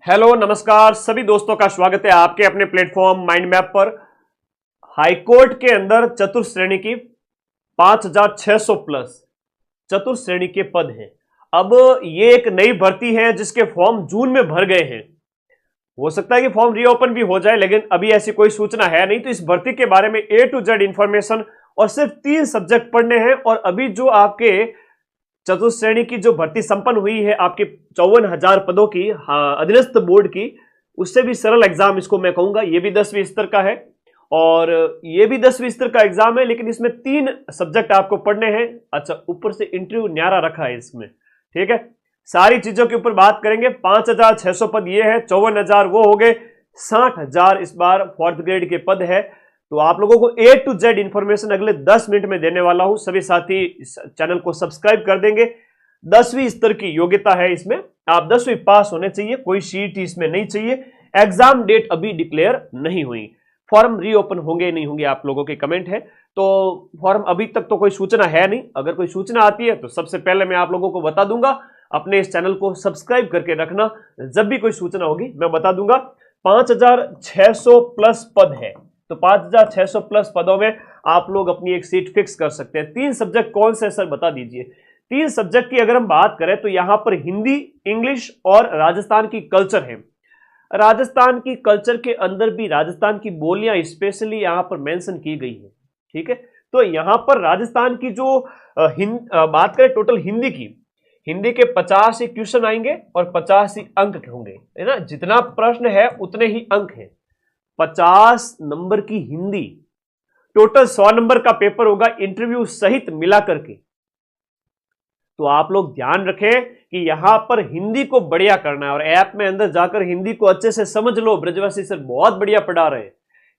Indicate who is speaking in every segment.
Speaker 1: Hello नमस्कार सभी दोस्तों का स्वागत है आपके अपने प्लेटफॉर्म माइंड मैप पर। हाईकोर्ट के अंदर चतुर्थ श्रेणी की 5600 प्लस चतुर्थ श्रेणी के पद हैं। अब ये एक नई भर्ती है जिसके फॉर्म जून में भर गए हैं। हो सकता है कि फॉर्म रीओपन भी हो जाए, लेकिन अभी ऐसी कोई सूचना है नहीं। तो इस भर्ती के बारे में A to Z इंफॉर्मेशन और सिर्फ 3 सब्जेक्ट पढ़ने हैं। और अभी जो आपके चतुर्थ श्रेणी की जो भर्ती संपन्न हुई है आपके 54,000 पदों की अधीनस्थ बोर्ड की, उससे भी सरल एग्जाम इसको मैं कहूंगा। ये भी 10वीं स्तर का है और ये भी 10वीं स्तर का एग्जाम है, लेकिन इसमें 3 सब्जेक्ट आपको पढ़ने हैं। अच्छा, ऊपर से इंटरव्यू न्यारा रखा है इसमें, ठीक है। सारी चीजों के ऊपर बात करेंगे। 5,600 पद ये है, 54,000 वो हो गए, 60,000 इस बार 4th ग्रेड के पद है। तो आप लोगों को A to Z इंफॉर्मेशन अगले 10 मिनट में देने वाला हूं। सभी साथी इस चैनल को सब्सक्राइब कर देंगे। 10वीं स्तर की योग्यता है इसमें, आप 10वीं पास होने चाहिए, कोई CET इसमें नहीं चाहिए। एग्जाम डेट अभी डिक्लेयर नहीं हुई, फॉर्म रीओपन होंगे नहीं होंगे आप लोगों के कमेंट है। तो फॉर्म अभी तक तो कोई सूचना है नहीं, अगर कोई सूचना आती है तो सबसे पहले मैं आप लोगों को बता दूंगा। अपने इस चैनल को सब्सक्राइब करके रखना, जब भी कोई सूचना होगी मैं बता दूंगा। 5,600 प्लस पद है, तो 5,600 प्लस पदों में आप लोग अपनी एक सीट फिक्स कर सकते हैं। 3 सब्जेक्ट कौन से सर बता दीजिए। 3 सब्जेक्ट की अगर हम बात करें तो यहां पर हिंदी, इंग्लिश और राजस्थान की कल्चर है। राजस्थान की कल्चर के अंदर भी राजस्थान की बोलियां स्पेशली यहां पर मेंशन की गई है, ठीक है। तो यहां पर राजस्थान की जो बात करें टोटल हिंदी की, हिंदी के 50 ही क्वेश्चन आएंगे और 50 ही अंक होंगे, है ना। जितना प्रश्न है उतने ही अंक हैं। 50 नंबर की हिंदी, टोटल 100 नंबर का पेपर होगा इंटरव्यू सहित मिला करके। तो आप लोग ध्यान रखें कि यहां पर हिंदी को बढ़िया करना है और ऐप में अंदर जाकर हिंदी को अच्छे से समझ लो। ब्रजवासी सर बहुत बढ़िया पढ़ा रहे हैं,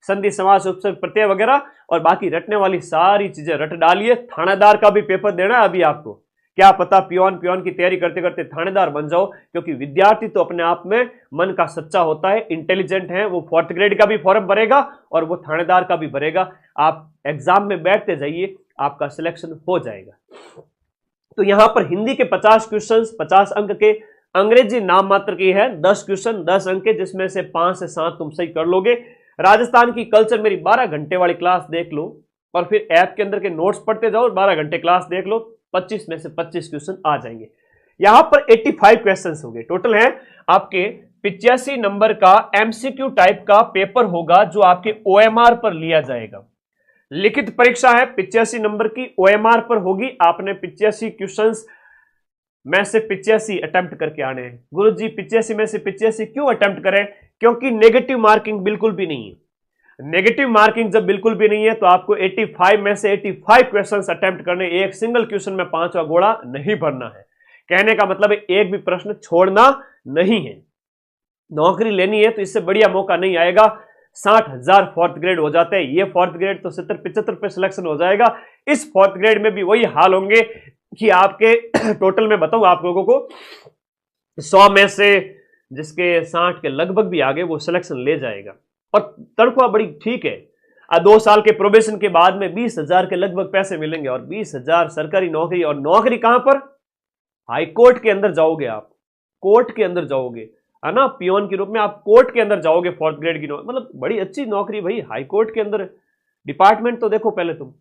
Speaker 1: संधि समास उपसर्ग प्रत्यय वगैरह, और बाकी रटने वाली सारी चीजें रट डालिए। थानेदार का भी पेपर देना है अभी आपको, क्या पता पियोन की तैयारी करते करते थानेदार बन जाओ। क्योंकि विद्यार्थी तो अपने आप में मन का सच्चा होता है, इंटेलिजेंट है, वो 4th ग्रेड का भी फॉर्म भरेगा और वो थानेदार का भी भरेगा। आप एग्जाम में बैठते जाइए, आपका सिलेक्शन हो जाएगा। तो यहां पर हिंदी के 50 क्वेश्चन 50 अंक के, अंग्रेजी नाम मात्र की है 10 क्वेश्चन 10 अंक के, जिसमें से 5 से 7 तुम सही कर लोगे। राजस्थान की कल्चर मेरी 12 घंटे वाली क्लास देख लो और फिर ऐप के अंदर के नोट्स पढ़ते जाओ, 12 घंटे क्लास देख लो, 25 में से 25 क्वेश्चन आ जाएंगे। यहां पर 85 क्वेश्चन हो गए टोटल है। आपके 85 नंबर का MCQ टाइप का पेपर होगा जो आपके OMR पर लिया जाएगा। लिखित परीक्षा है 85 नंबर की, OMR पर होगी। आपने 85 क्वेश्चंस में से 85 अटेम्प्ट करके आने हैं। गुरुजी 85 में से 85 क्यों अटेम्प्ट करें? क्योंकि नेगेटिव मार्किंग बिल्कुल भी नहीं है। नेगेटिव मार्किंग जब बिल्कुल भी नहीं है तो आपको 85 में से 85 क्वेश्चंस अटेम्प्ट करने, एक सिंगल क्वेश्चन में 5वां घोड़ा नहीं भरना है। कहने का मतलब है एक भी प्रश्न छोड़ना नहीं है। नौकरी लेनी है तो इससे बढ़िया मौका नहीं आएगा। 60,000 4th ग्रेड हो जाते हैं, ये 4th ग्रेड तो 70-75 पे सिलेक्शन हो जाएगा। इस 4th ग्रेड में भी वही हाल होंगे कि आपके टोटल में बताऊं आप लोगों को 100 में से जिसके 60 के लगभग भी आगे वो सिलेक्शन ले जाएगा। और तनख्वाह बड़ी ठीक है, 2 साल के प्रोबेशन के बाद में 20,000 के लगभग पैसे मिलेंगे। और 20,000 सरकारी नौकरी, और नौकरी कहां पर? हाईकोर्ट के अंदर जाओगे आप, कोर्ट के अंदर जाओगे, है ना। पियोन के रूप में आप कोर्ट के अंदर जाओगे 4th ग्रेड की नौकरी, मतलब बड़ी अच्छी नौकरी भाई। हाईकोर्ट के अंदर डिपार्टमेंट तो देखो पहले तुम।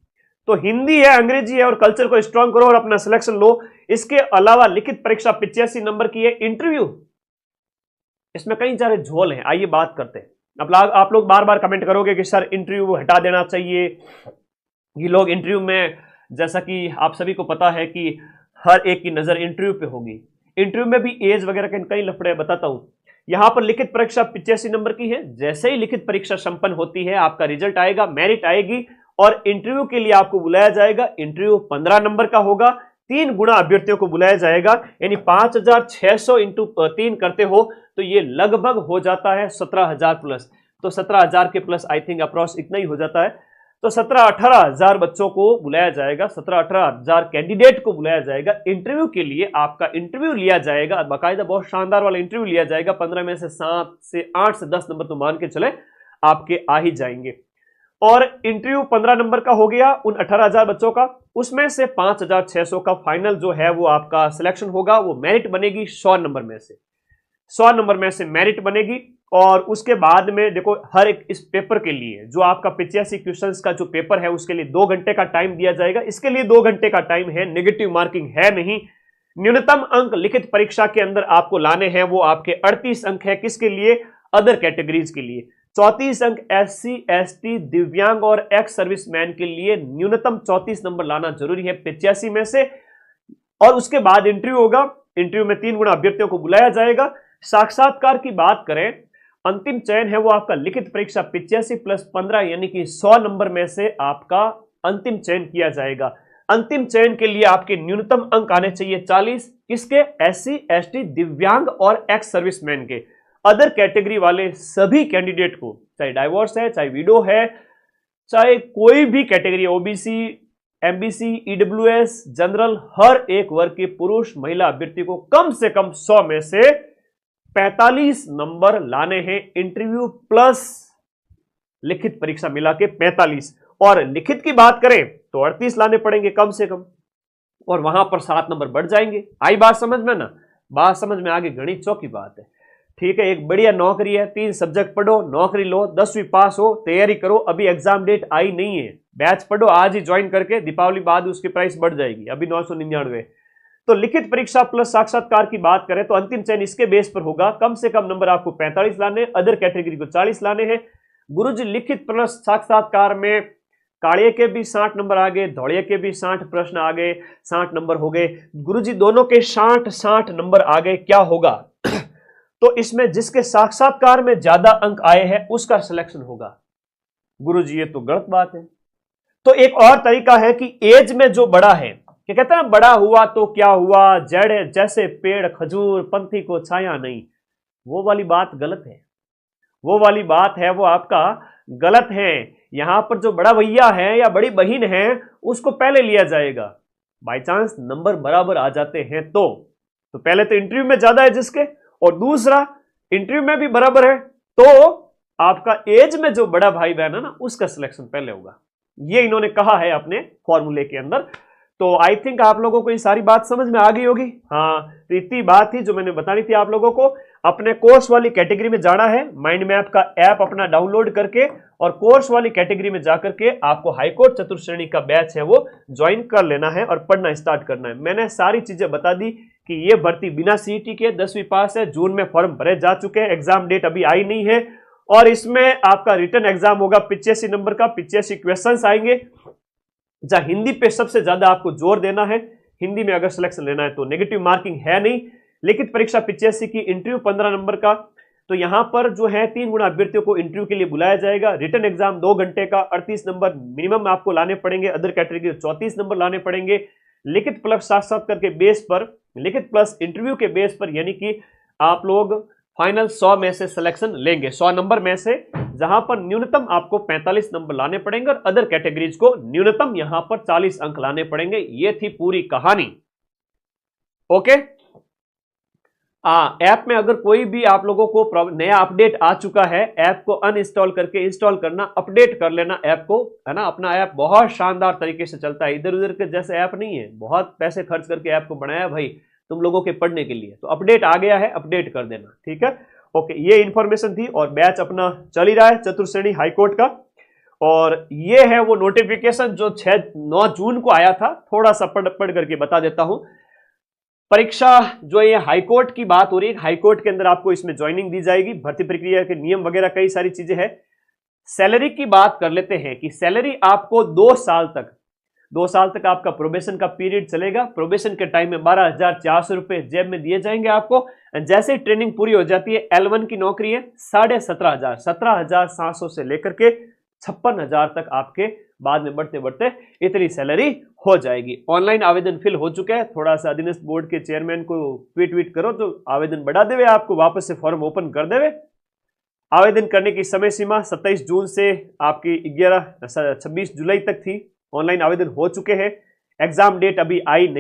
Speaker 1: तो हिंदी है, अंग्रेजी है और कल्चर को स्ट्रांग करो और अपना सिलेक्शन लो। इसके अलावा लिखित परीक्षा 85 नंबर की है। इंटरव्यू, इसमें कई सारे झोल हैं, आइए बात करते हैं। अब आप लोग बार बार कमेंट करोगे कि सर इंटरव्यू हटा देना चाहिए। ये लोग इंटरव्यू में, जैसा कि आप सभी को पता है कि हर एक की नजर इंटरव्यू पे होगी। इंटरव्यू में भी एज वगैरह के कई लफड़े बताता हूं। यहां पर लिखित परीक्षा 85 नंबर की है। जैसे ही लिखित परीक्षा संपन्न होती है, आपका रिजल्ट आएगा, मेरिट आएगी और इंटरव्यू के लिए आपको बुलाया जाएगा। इंटरव्यू 15 नंबर का होगा, 3 गुना अभ्यर्थियों को बुलाया जाएगा। यानी 5,600 इंटू 3 करते हो तो ये लगभग हो जाता है 17,000 प्लस। तो 17,000 के प्लस आई थिंक अप्रॉक्स इतना ही हो जाता है। तो 17-18 हजार बच्चों को बुलाया जाएगा, 17-18 हजार कैंडिडेट को बुलाया जाएगा इंटरव्यू के लिए। आपका इंटरव्यू लिया जाएगा, बाकायदा बहुत शानदार वाला इंटरव्यू लिया जाएगा। 15 में से 7 से 8 से 10 नंबर तो मान के चले आपके आ ही जाएंगे। और इंटरव्यू 15 नंबर का हो गया उन 18,000 बच्चों का, उसमें से 5,600 का फाइनल जो है वो आपका सिलेक्शन होगा, वो मेरिट बनेगी 100 नंबर में से। 100 नंबर में से मेरिट बनेगी। और उसके बाद में देखो, हर एक इस पेपर के लिए जो आपका 85 क्वेश्चंस का जो पेपर है उसके लिए 2 घंटे का टाइम दिया जाएगा। इसके लिए 2 घंटे का टाइम है, नेगेटिव मार्किंग है नहीं। न्यूनतम अंक लिखित परीक्षा के अंदर आपको लाने हैं, वो आपके 38 अंक है। किसके लिए? अदर कैटेगरीज के लिए। 34 अंक SC ST दिव्यांग और एक्स सर्विसमैन के लिए न्यूनतम 34 नंबर लाना जरूरी है 85 में से। और उसके बाद इंटरव्यू होगा। इंटरव्यू में 3 गुना अभ्यर्थियों को बुलाया जाएगा। साक्षात्कार की बात करें, अंतिम चयन है वो आपका लिखित परीक्षा 85 प्लस 15 यानी कि 100 नंबर में से आपका अंतिम चयन किया जाएगा। अंतिम चयन के लिए आपके न्यूनतम अंक आने चाहिए 40। किसके? SC ST दिव्यांग और एक्स सर्विसमैन के। अदर कैटेगरी वाले सभी कैंडिडेट को, चाहे डाइवोर्स है, चाहे विडो है, चाहे कोई भी category, OBC, MBC, EWS, general, हर एक वर्ग के पुरुष महिला अभ्यर्थी को कम से कम 100 में से 45 नंबर लाने हैं। इंटरव्यू प्लस लिखित परीक्षा मिला के 45। और लिखित की बात करें तो 38 लाने पड़ेंगे कम से कम, और वहां पर 7 नंबर बढ़ जाएंगे। आई बात समझ में ना? बात समझ में आगे गणित चौकी बात है। ठीक है, एक बढ़िया नौकरी है, 3 सब्जेक्ट पढ़ो, नौकरी लो, 10वीं पास हो, तैयारी करो। अभी एग्जाम डेट आई नहीं है, बैच पढ़ो आज ही ज्वाइन करके, दीपावली बाद उसकी प्राइस बढ़ जाएगी, अभी 999। तो लिखित परीक्षा प्लस साक्षात्कार की बात करें तो अंतिम चयन इसके बेस पर होगा। कम से कम नंबर आपको 45 लाने, अदर कैटेगरी को 40 लाने हैं। गुरुजी लिखित प्लस साक्षात्कार में काड़िए के भी 60 नंबर आ गए, धौड़िए के भी 60 प्रश्न आ गए, 60 नंबर हो गए। गुरुजी दोनों के 60 नंबर आ गए, क्या होगा? तो इसमें जिसके साक्षात्कार में ज्यादा अंक आए हैं उसका सिलेक्शन होगा। गुरुजी ये तो गलत बात है। तो एक और तरीका है कि एज में जो बड़ा है, क्या कहते हैं, बड़ा हुआ तो क्या हुआ, जड़ जैसे पेड़ खजूर, पंथी को छाया नहीं, वो वाली बात गलत है। वो वाली बात है वो आपका गलत है। यहां पर जो बड़ा भैया है या बड़ी बहन है उसको पहले लिया जाएगा। बाई चांस नंबर बराबर आ जाते हैं तो पहले तो इंटरव्यू में ज्यादा है जिसके, और दूसरा इंटरव्यू में भी बराबर है तो आपका एज में जो बड़ा भाई बहन है ना उसका सिलेक्शन पहले होगा। ये इन्होंने कहा है अपने फॉर्मूले के अंदर। तो आई थिंक आप लोगों को ये सारी बात समझ में आ गई होगी। हाँ, तो इतनी बात थी जो मैंने बतानी थी आप लोगों को। अपने कोर्स वाली कैटेगरी में जाना है, माइंड मैप का ऐप अपना डाउनलोड करके, और कोर्स वाली कैटेगरी में जाकर के आपको हाईकोर्ट चतुर्श्रेणी का बैच है वो ज्वाइन कर लेना है और पढ़ना स्टार्ट करना है। मैंने सारी चीजें बता दी कि ये भर्ती बिना CET के 10वीं पास है, जून में फॉर्म भरे जा चुके हैं, एग्जाम डेट अभी आई नहीं है, और इसमें आपका रिटर्न एग्जाम होगा 85 नंबर का, 85 क्वेश्चंस आएंगे, जहां हिंदी पे सबसे ज्यादा आपको जोर देना है। हिंदी में अगर सिलेक्शन लेना है तो नेगेटिव मार्किंग है नहीं। लिखित परीक्षा 85 की, इंटरव्यू 15 नंबर का। तो यहां पर जो है 3 गुना अभ्यर्थियों को इंटरव्यू के लिए बुलाया जाएगा। रिटर्न एग्जाम 2 घंटे का, 38 नंबर मिनिमम आपको लाने पड़ेंगे, अदर कैटेगरी 34 नंबर लाने पड़ेंगे। लिखित प्लस साक्षात्कार के बेस पर, लिखित प्लस इंटरव्यू के बेस पर, यानी कि आप लोग फाइनल 100 में से सिलेक्शन लेंगे, 100 नंबर में से, जहां पर न्यूनतम आपको 45 नंबर लाने पड़ेंगे और अदर कैटेगरीज को न्यूनतम यहां पर 40 अंक लाने पड़ेंगे। ये थी पूरी कहानी। ओके, ऐप में अगर कोई भी आप लोगों को नया अपडेट आ चुका है, ऐप को अनइंस्टॉल करके इंस्टॉल करना, अपडेट कर लेना ऐप को, है ना। अपना ऐप बहुत शानदार तरीके से चलता है, इधर उधर के जैसे ऐप नहीं है। बहुत पैसे खर्च करके ऐप को बनाया भाई तुम लोगों के पढ़ने के लिए, तो अपडेट आ गया है, अपडेट कर देना, ठीक है। ओके, ये इंफॉर्मेशन थी, और बैच अपना चल ही रहा है चतुर्श्रेणी हाईकोर्ट का। और ये है वो नोटिफिकेशन जो 9 जून को आया था। थोड़ा सा पढ़ करके बता देता हूं। परीक्षा जो ये हाईकोर्ट की बात हो रही है, हाईकोर्ट के अंदर आपको इसमें ज्वाइनिंग दी जाएगी, भर्ती प्रक्रिया के नियम वगैरह कई सारी चीजें हैं। सैलरी की बात कर लेते हैं कि सैलरी आपको 2 साल तक आपका प्रोबेशन का पीरियड चलेगा। प्रोबेशन के टाइम में 12,400 रुपए जेब में दिए जाएंगे आपको। जैसे ही ट्रेनिंग पूरी हो जाती है, L1 की नौकरी है, 17,500, 17,700 से लेकर के 56,000 तक आपके बाद में बढ़ते बढ़ते इतनी सैलरी हो जाएगी। ऑनलाइन आवेदन फिल हो चुका है। थोड़ा सा अधीनस्थ बोर्ड के चेयरमैन को ट्वीट करो तो आवेदन बढ़ा देवे, आपको वापस से फॉर्म ओपन कर देवे। आवेदन करने की समय सीमा 27 जून से आपकी 26 जुलाई तक थी। ऑनलाइन आवेदन हो चुके हैं। एग्जाम डेट अभी आई नहीं।